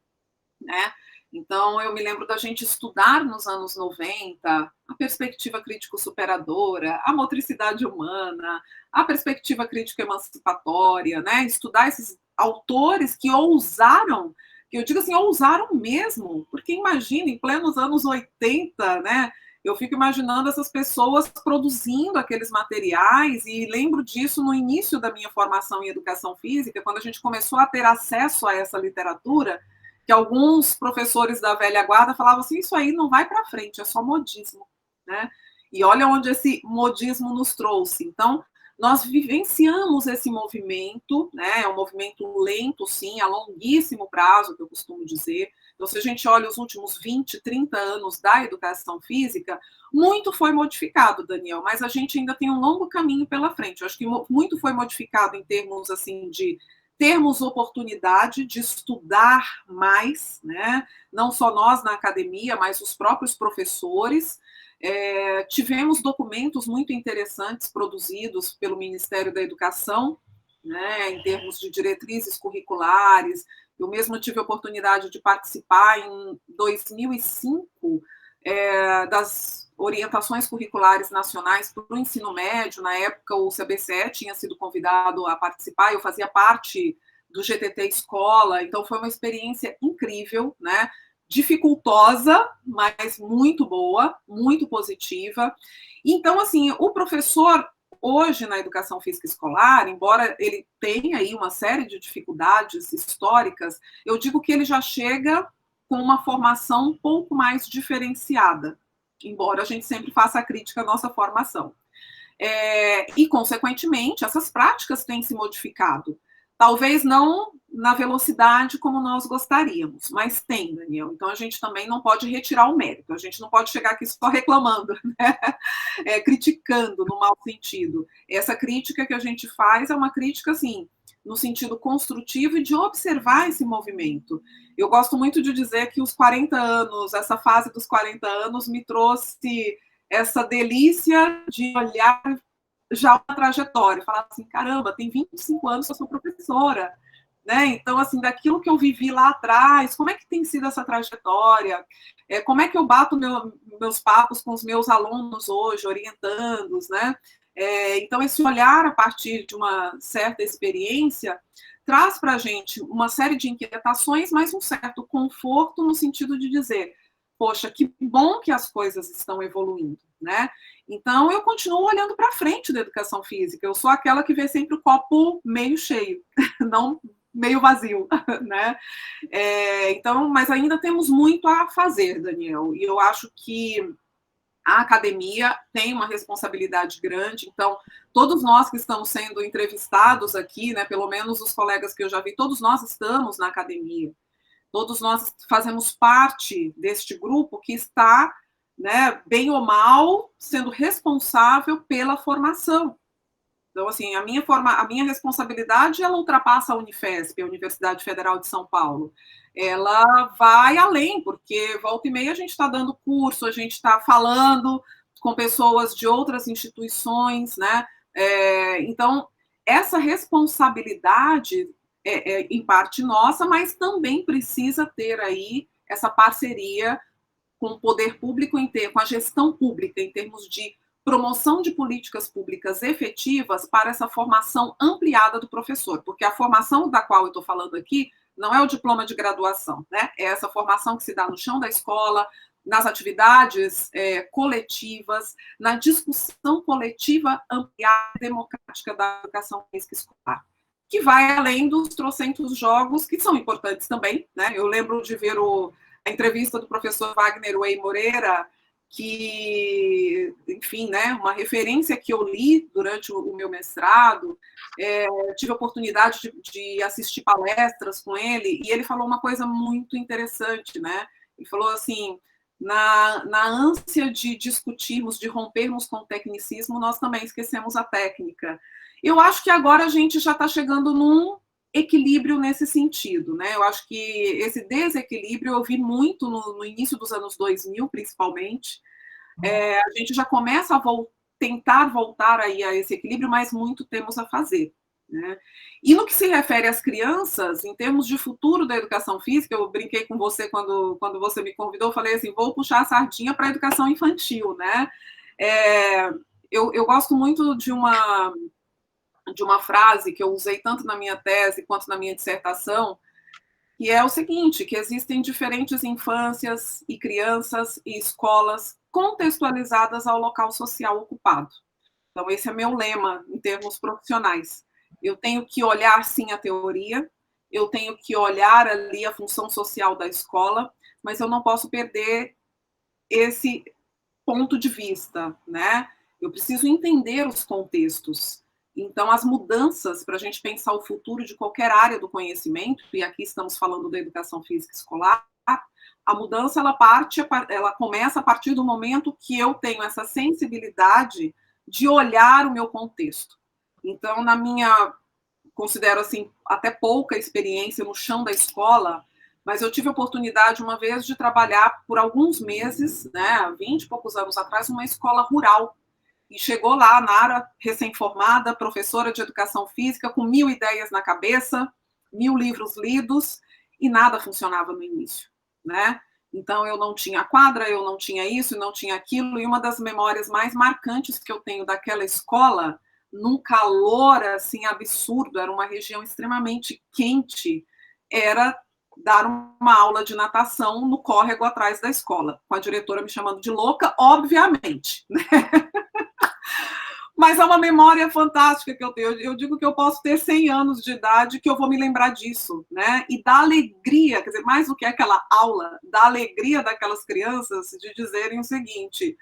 né? Então, eu me lembro da gente estudar nos anos 90 a perspectiva crítico-superadora, a motricidade humana, a perspectiva crítico-emancipatória, né? Estudar esses autores que ousaram, que eu digo assim, ousaram mesmo, porque imagina, em plenos anos 80, né? Eu fico imaginando essas pessoas produzindo aqueles materiais e lembro disso no início da minha formação em educação física, quando a gente começou a ter acesso a essa literatura, que alguns professores da velha guarda falavam assim, isso aí não vai para frente, é só modismo, né? E olha onde esse modismo nos trouxe. Então, nós vivenciamos esse movimento, né? É um movimento lento, sim, a longuíssimo prazo, que eu costumo dizer. Então, se a gente olha os últimos 20, 30 anos da educação física, muito foi modificado, Daniel, mas a gente ainda tem um longo caminho pela frente. Eu acho que muito foi modificado em termos, assim, de termos oportunidade de estudar mais, né? Não só nós na academia, mas os próprios professores. Tivemos documentos muito interessantes produzidos pelo Ministério da Educação, né, em termos de diretrizes curriculares. Eu mesma tive a oportunidade de participar em 2005 das orientações curriculares nacionais para o ensino médio. Na época, o CBCE tinha sido convidado a participar, eu fazia parte do GTT Escola, então foi uma experiência incrível, né? Dificultosa, mas muito boa, muito positiva. Então, assim, o professor, hoje, na educação física escolar, embora ele tenha aí uma série de dificuldades históricas, eu digo que ele já chega com uma formação um pouco mais diferenciada, embora a gente sempre faça a crítica à nossa formação. E, consequentemente, essas práticas têm se modificado. Talvez não na velocidade como nós gostaríamos, mas tem, Daniel. Então, a gente também não pode retirar o mérito. A gente não pode chegar aqui só reclamando, né? Criticando no mau sentido. Essa crítica que a gente faz é uma crítica, assim, no sentido construtivo e de observar esse movimento. Eu gosto muito de dizer que os 40 anos, essa fase dos 40 anos, me trouxe essa delícia de olhar já uma trajetória, falar assim, caramba, tem 25 anos que eu sou professora, né? Então, assim, daquilo que eu vivi lá atrás, como é que tem sido essa trajetória? Como é que eu bato meus papos com os meus alunos hoje, orientando-os, né? Então, esse olhar a partir de uma certa experiência traz para a gente uma série de inquietações, mas um certo conforto no sentido de dizer, poxa, que bom que as coisas estão evoluindo, né? Então, eu continuo olhando para frente da educação física. Eu sou aquela que vê sempre o copo meio cheio, não meio vazio, né? Então, mas ainda temos muito a fazer, Daniel. E eu acho que a academia tem uma responsabilidade grande. Então, todos nós que estamos sendo entrevistados aqui, né, pelo menos os colegas que eu já vi, todos nós estamos na academia. Todos nós fazemos parte deste grupo que está, né, bem ou mal, sendo responsável pela formação. Então, assim, a minha responsabilidade, ela ultrapassa a Unifesp, a Universidade Federal de São Paulo. Ela vai além, porque volta e meia a gente está dando curso, a gente está falando com pessoas de outras instituições, né? Então, essa responsabilidade em parte nossa, mas também precisa ter aí essa parceria com o poder público, com a gestão pública, em termos de promoção de políticas públicas efetivas para essa formação ampliada do professor, porque a formação da qual eu estou falando aqui não é o diploma de graduação, né? É essa formação que se dá no chão da escola, nas atividades coletivas, na discussão coletiva ampliada e democrática da educação física escolar, que vai além dos trocentos jogos, que são importantes também, né? Eu lembro de ver a entrevista do professor Wagner Way Moreira, que, enfim, né, uma referência que eu li durante o meu mestrado, tive a oportunidade de assistir palestras com ele, e ele falou uma coisa muito interessante, né? Ele falou assim, na ânsia de discutirmos, de rompermos com o tecnicismo, nós também esquecemos a técnica. Eu acho que agora a gente já está chegando num equilíbrio nesse sentido, né? Eu acho que esse desequilíbrio eu vi muito no início dos anos 2000, principalmente. A gente já começa a tentar voltar aí a esse equilíbrio, mas muito temos a fazer, né? E no que se refere às crianças, em termos de futuro da educação física, eu brinquei com você quando você me convidou, eu falei assim, vou puxar a sardinha para a educação infantil, né? Eu gosto muito de uma frase que eu usei tanto na minha tese quanto na minha dissertação, que é o seguinte, que existem diferentes infâncias e crianças e escolas contextualizadas ao local social ocupado. Então, esse é meu lema em termos profissionais. Eu tenho que olhar, sim, a teoria, eu tenho que olhar ali a função social da escola, mas eu não posso perder esse ponto de vista, né? Eu preciso entender os contextos. Então, as mudanças, para a gente pensar o futuro de qualquer área do conhecimento, e aqui estamos falando da educação física escolar, a mudança ela começa a partir do momento que eu tenho essa sensibilidade de olhar o meu contexto. Então, na minha considero assim até pouca experiência no chão da escola, mas eu tive a oportunidade uma vez de trabalhar por alguns meses, né, há 20 e poucos anos atrás, numa escola rural. E chegou lá a Nara, recém-formada, professora de educação física, com 1000 ideias na cabeça, 1000 livros lidos, e nada funcionava no início, né? Então, eu não tinha quadra, eu não tinha isso, não tinha aquilo, e uma das memórias mais marcantes que eu tenho daquela escola, num calor, assim, absurdo, era uma região extremamente quente, era dar uma aula de natação no córrego atrás da escola, com a diretora me chamando de louca, obviamente, né? Mas é uma memória fantástica que eu tenho. Eu digo que eu posso ter 100 anos de idade que eu vou me lembrar disso, né? E da alegria, quer dizer, mais do que aquela aula, da alegria daquelas crianças de dizerem o seguinte: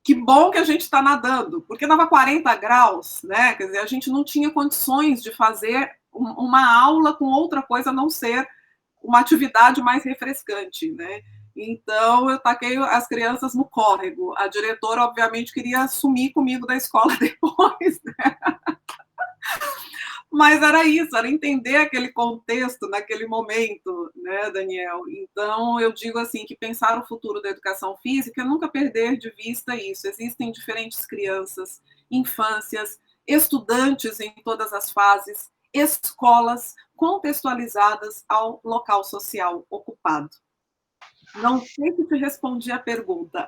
que bom que a gente está nadando, porque dava 40 graus, né? Quer dizer, a gente não tinha condições de fazer uma aula com outra coisa a não ser uma atividade mais refrescante, né? Então, eu taquei as crianças no córrego. A diretora, obviamente, queria sumir comigo da escola depois, né? Mas era isso, era entender aquele contexto naquele momento, né, Daniel? Então, eu digo assim, que pensar o futuro da educação física é nunca perder de vista isso. Existem diferentes crianças, infâncias, estudantes em todas as fases, escolas contextualizadas ao local social ocupado. Não sei se te respondi a pergunta.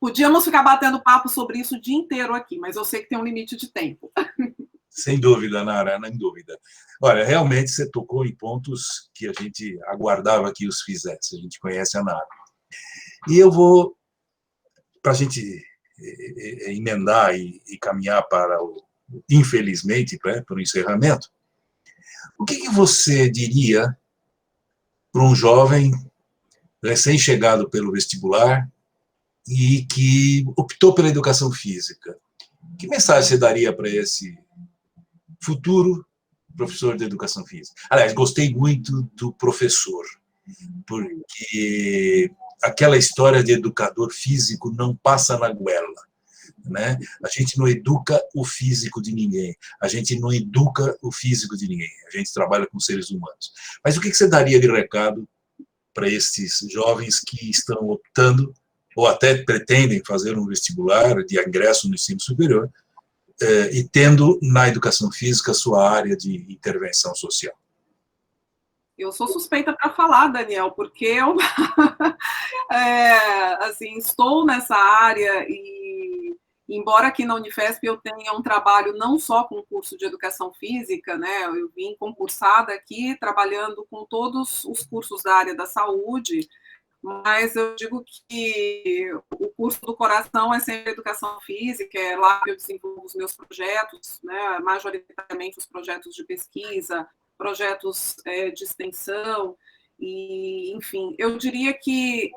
Podíamos ficar batendo papo sobre isso o dia inteiro aqui, mas eu sei que tem um limite de tempo. Sem dúvida, Nara, sem dúvida. Olha, realmente você tocou em pontos que a gente aguardava que os fizesse. A gente conhece a Nara. E eu vou, para a gente emendar e caminhar para o, infelizmente, para o encerramento, o que você diria para um jovem recém-chegado pelo vestibular e que optou pela educação física? Que mensagem você daria para esse futuro professor de educação física? Aliás, gostei muito do professor, porque aquela história de educador físico não passa na goela, né? A gente não educa o físico de ninguém, a gente não educa o físico de ninguém, a gente trabalha com seres humanos. Mas o que você daria de recado para esses jovens que estão optando ou até pretendem fazer um vestibular de ingresso no ensino superior e tendo na educação física sua área de intervenção social? Eu sou suspeita para falar, Daniel, porque eu assim, estou nessa área e, embora aqui na Unifesp eu tenha um trabalho não só com o curso de educação física, né, eu vim concursada aqui trabalhando com todos os cursos da área da saúde, mas eu digo que o curso do coração é sempre educação física, é lá que eu desenvolvo os meus projetos, né, majoritariamente os projetos de pesquisa, projetos de extensão, e, enfim, eu diria que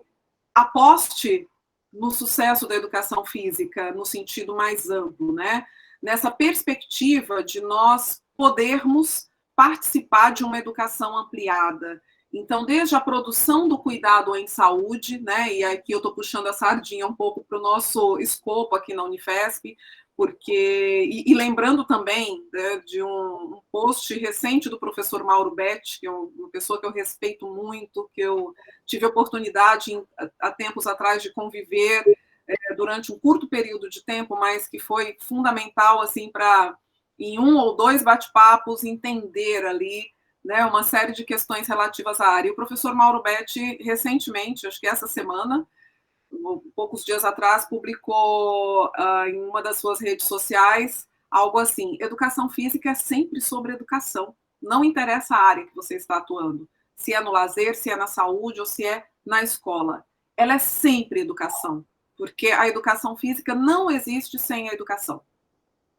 aposte no sucesso da educação física no sentido mais amplo, né? Nessa perspectiva de nós podermos participar de uma educação ampliada. Então, desde a produção do cuidado em saúde, né? E aqui eu estou puxando a sardinha um pouco para o nosso escopo aqui na Unifesp, porque e lembrando também, né, de um post recente do professor Mauro Betti, que é uma pessoa que eu respeito muito, que eu tive a oportunidade há tempos atrás de conviver durante um curto período de tempo, mas que foi fundamental assim para em 1 ou 2 bate-papos entender ali, né, uma série de questões relativas à área. E o professor Mauro Betti recentemente, acho que essa semana, poucos dias atrás, publicou em uma das suas redes sociais algo assim: educação física é sempre sobre educação, não interessa a área que você está atuando, se é no lazer, se é na saúde ou se é na escola, ela é sempre educação, porque a educação física não existe sem a educação,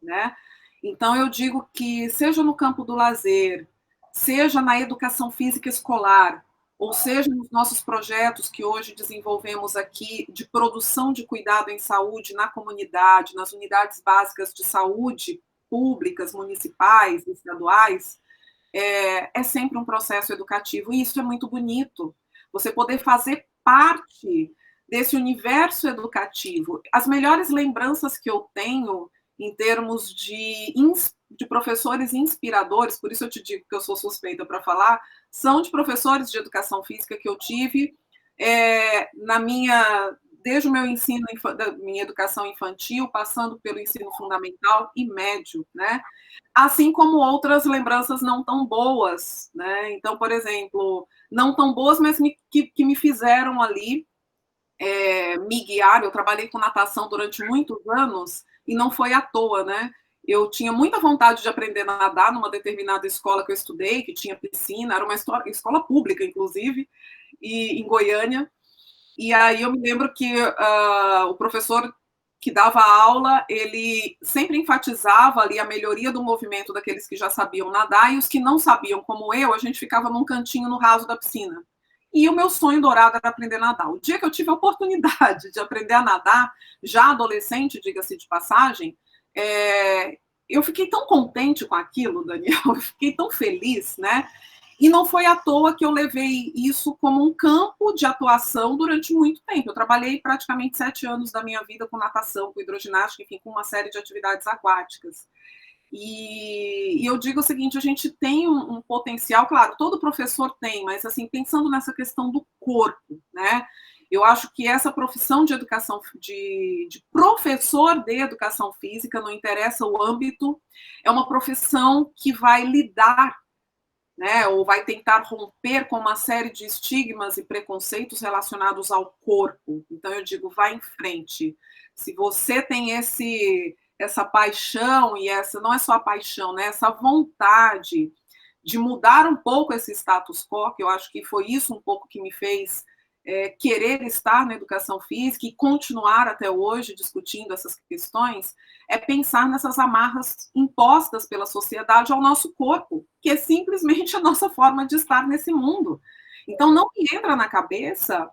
né? Então eu digo que seja no campo do lazer, seja na educação física escolar, ou seja, nos nossos projetos que hoje desenvolvemos aqui de produção de cuidado em saúde na comunidade, nas unidades básicas de saúde públicas, municipais, estaduais, é sempre um processo educativo, e isso é muito bonito, você poder fazer parte desse universo educativo. As melhores lembranças que eu tenho em termos de professores inspiradores, por isso eu te digo que eu sou suspeita para falar, são de professores de educação física que eu tive desde o meu ensino, da minha educação infantil, passando pelo ensino fundamental e médio, né? Assim como outras lembranças não tão boas, né? Então, por exemplo, não tão boas, mas que me fizeram ali me guiar. Eu trabalhei com natação durante muitos anos e não foi à toa, né? Eu tinha muita vontade de aprender a nadar numa determinada escola que eu estudei, que tinha piscina, era uma escola pública, inclusive, e em Goiânia. E aí eu me lembro que o professor que dava aula, ele sempre enfatizava ali a melhoria do movimento daqueles que já sabiam nadar, e os que não sabiam, como eu, a gente ficava num cantinho no raso da piscina. E o meu sonho dourado era aprender a nadar. O dia que eu tive a oportunidade de aprender a nadar, já adolescente, diga-se de passagem, eu fiquei tão contente com aquilo, Daniel, eu fiquei tão feliz, né? E não foi à toa que eu levei isso como um campo de atuação durante muito tempo. Eu trabalhei praticamente 7 anos da minha vida com natação, com hidroginástica, enfim, com uma série de atividades aquáticas. E eu digo o seguinte, a gente tem um potencial, claro, todo professor tem, mas assim, pensando nessa questão do corpo, né? Eu acho que essa profissão de educação, de professor de educação física, não interessa o âmbito, é uma profissão que vai lidar, né, ou vai tentar romper com uma série de estigmas e preconceitos relacionados ao corpo. Então, eu digo, vá em frente. Se você tem essa paixão, e essa não é só a paixão, né, essa vontade de mudar um pouco esse status quo, que eu acho que foi isso um pouco que me fez querer estar na educação física e continuar até hoje discutindo essas questões, é pensar nessas amarras impostas pela sociedade ao nosso corpo, que é simplesmente a nossa forma de estar nesse mundo. Então, não me entra na cabeça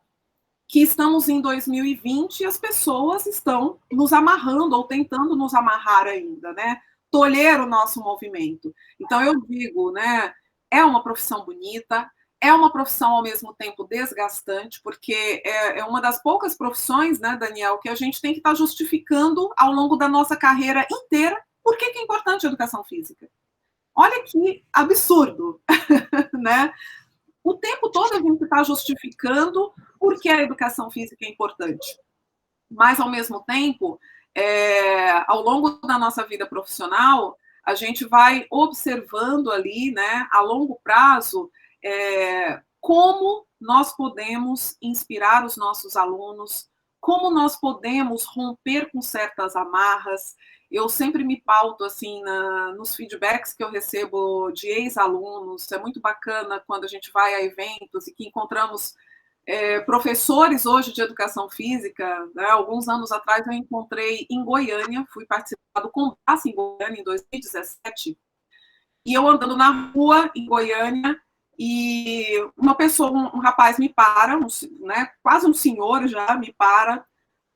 que estamos em 2020 e as pessoas estão nos amarrando ou tentando nos amarrar ainda, né? Tolher o nosso movimento. Então, eu digo, né? É uma profissão bonita, é uma profissão ao mesmo tempo desgastante, porque é uma das poucas profissões, né, Daniel, que a gente tem que estar justificando ao longo da nossa carreira inteira por que é importante a educação física. Olha que absurdo, né? O tempo todo a gente está justificando por que a educação física é importante. Mas, ao mesmo tempo, ao longo da nossa vida profissional, a gente vai observando ali, né, a longo prazo, como nós podemos inspirar os nossos alunos, como nós podemos romper com certas amarras. Eu sempre me pauto assim nos feedbacks que eu recebo de ex-alunos. É muito bacana quando a gente vai a eventos e que encontramos professores hoje de educação física. Né? Alguns anos atrás eu encontrei em Goiânia, fui participar do Compass em Goiânia em 2017, e eu andando na rua em Goiânia, e uma pessoa, um rapaz me para, né, quase um senhor já me para,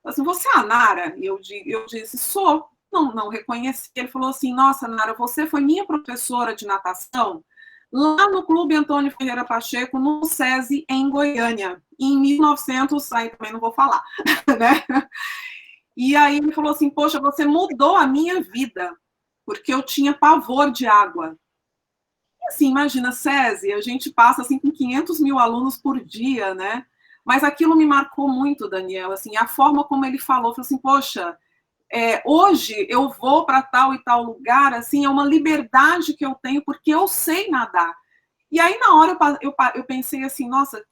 assim, você é a Nara? E eu disse, sou. Não reconheci. Ele falou assim, nossa, Nara, você foi minha professora de natação lá no Clube Antônio Ferreira Pacheco, no SESI, em Goiânia, em 1900, aí também não vou falar, né? E aí ele falou assim, poxa, você mudou a minha vida, porque eu tinha pavor de água. E assim, imagina, SESI, a gente passa assim com 500 mil alunos por dia, né? Mas aquilo me marcou muito, Daniel, assim, a forma como ele falou assim, poxa, hoje eu vou para tal e tal lugar, assim, é uma liberdade que eu tenho porque eu sei nadar. E aí, na hora, eu pensei assim, nossa,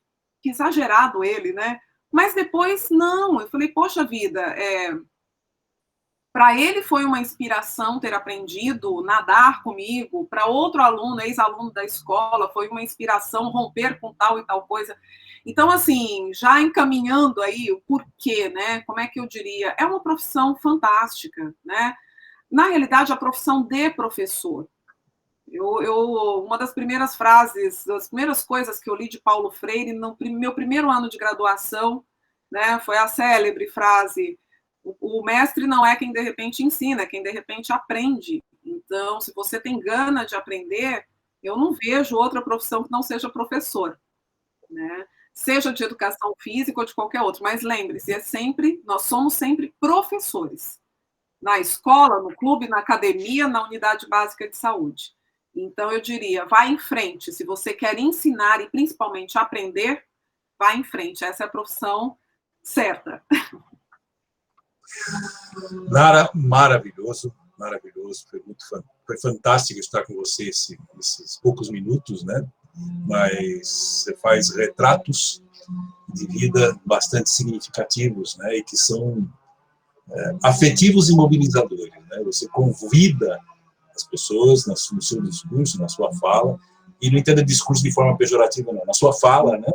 que exagerado ele, né? Mas depois, não, eu falei, poxa vida, para ele foi uma inspiração ter aprendido nadar comigo, para outro aluno, ex-aluno da escola, foi uma inspiração romper com tal e tal coisa. Então, assim, já encaminhando aí o porquê, né? Como é que eu diria? É uma profissão fantástica, né? Na realidade, a profissão de professor. Uma das primeiras frases, das primeiras coisas que eu li de Paulo Freire no meu primeiro ano de graduação, né, foi a célebre frase: o mestre não é quem de repente ensina, é quem de repente aprende. Então, se você tem gana de aprender, eu não vejo outra profissão que não seja professor, né? Seja de educação física ou de qualquer outro. Mas lembre-se, nós somos sempre professores. na escola, no clube, na academia, na unidade básica de saúde. Então, eu diria, vá em frente. Se você quer ensinar e, principalmente, aprender, vá em frente. Essa é a profissão certa. Nara, maravilhoso, maravilhoso. Foi fantástico estar com você esses poucos minutos, né? Mas você faz retratos de vida bastante significativos, né? E que são afetivos e mobilizadores, né? Você convida as pessoas no seu discurso, na sua fala, e não entenda discurso de forma pejorativa, não. Na sua fala, né?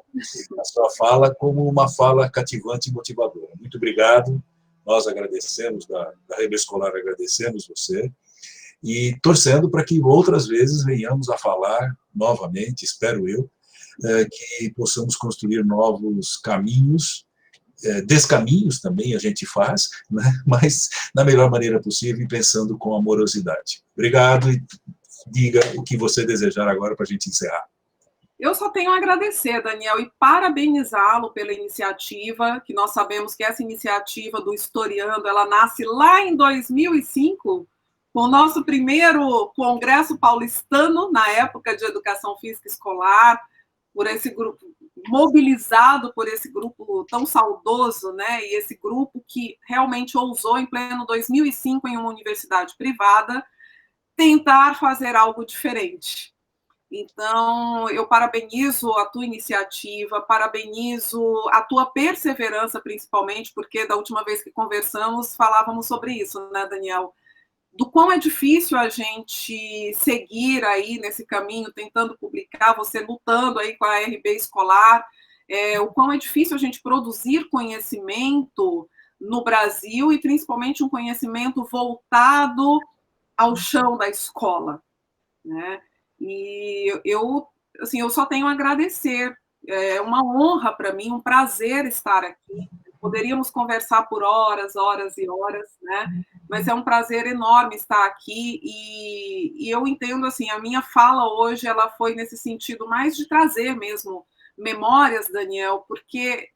Na sua fala como uma fala cativante e motivadora. Muito obrigado. Nós agradecemos, da Rede Escolar agradecemos você, e torcendo para que outras vezes venhamos a falar novamente, espero eu, que possamos construir novos caminhos, descaminhos também a gente faz, né? Mas na melhor maneira possível e pensando com amorosidade. Obrigado e diga o que você desejar agora para a gente encerrar. Eu só tenho a agradecer, Daniel, e parabenizá-lo pela iniciativa, que nós sabemos que essa iniciativa do Historiando, ela nasce lá em 2005, com o nosso primeiro Congresso Paulistano, na época de Educação Física Escolar, por esse grupo, mobilizado por esse grupo tão saudoso, né? E esse grupo que realmente ousou, em pleno 2005, em uma universidade privada, tentar fazer algo diferente. Então, eu parabenizo a tua iniciativa, parabenizo a tua perseverança, principalmente, porque da última vez que conversamos, falávamos sobre isso, né, Daniel? Do quão é difícil a gente seguir aí nesse caminho, tentando publicar, você lutando aí com a RB Escolar, o quão é difícil a gente produzir conhecimento no Brasil e, principalmente, um conhecimento voltado ao chão da escola, né? E eu só tenho a agradecer. É uma honra para mim, um prazer estar aqui. Poderíamos conversar por horas, horas e horas, né? Mas é um prazer enorme estar aqui e eu entendo, assim, a minha fala hoje, ela foi nesse sentido mais de trazer mesmo memórias, Daniel, porque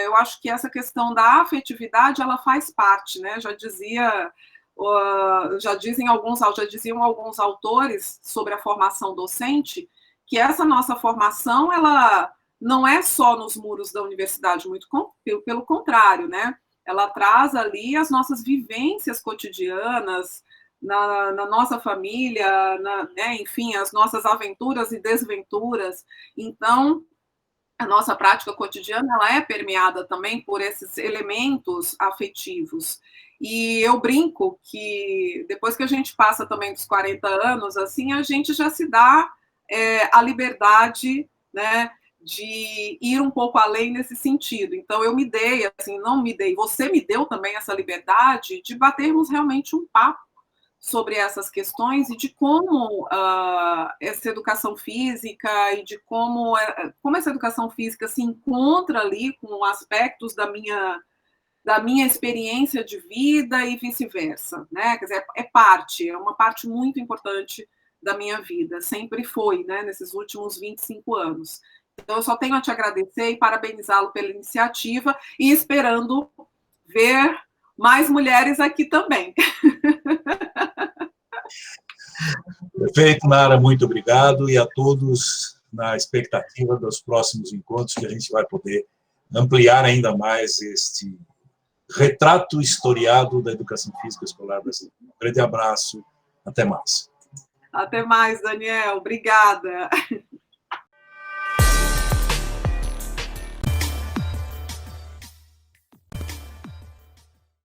eu acho que essa questão da afetividade, ela faz parte, né? Já diziam alguns autores sobre a formação docente que essa nossa formação, ela não é só nos muros da universidade, muito pelo contrário, né? Ela traz ali as nossas vivências cotidianas, na nossa família, né? Enfim, as nossas aventuras e desventuras. Então, a nossa prática cotidiana, ela é permeada também por esses elementos afetivos. E eu brinco que depois que a gente passa também dos 40 anos, assim, a gente já se dá a liberdade, né, de ir um pouco além nesse sentido. Então, eu me dei, assim, não me dei, você me deu também essa liberdade de batermos realmente um papo sobre essas questões e de como essa educação física e de como essa educação física se encontra ali com aspectos da minha experiência de vida e vice-versa, né? Quer dizer, é uma parte muito importante da minha vida, sempre foi, né? Nesses últimos 25 anos. Então, eu só tenho a te agradecer e parabenizá-lo pela iniciativa e esperando ver mais mulheres aqui também. Perfeito, Nara, muito obrigado, e a todos na expectativa dos próximos encontros, que a gente vai poder ampliar ainda mais este retrato historiado da educação física escolar brasileira. Um grande abraço, até mais. Até mais, Daniel, obrigada.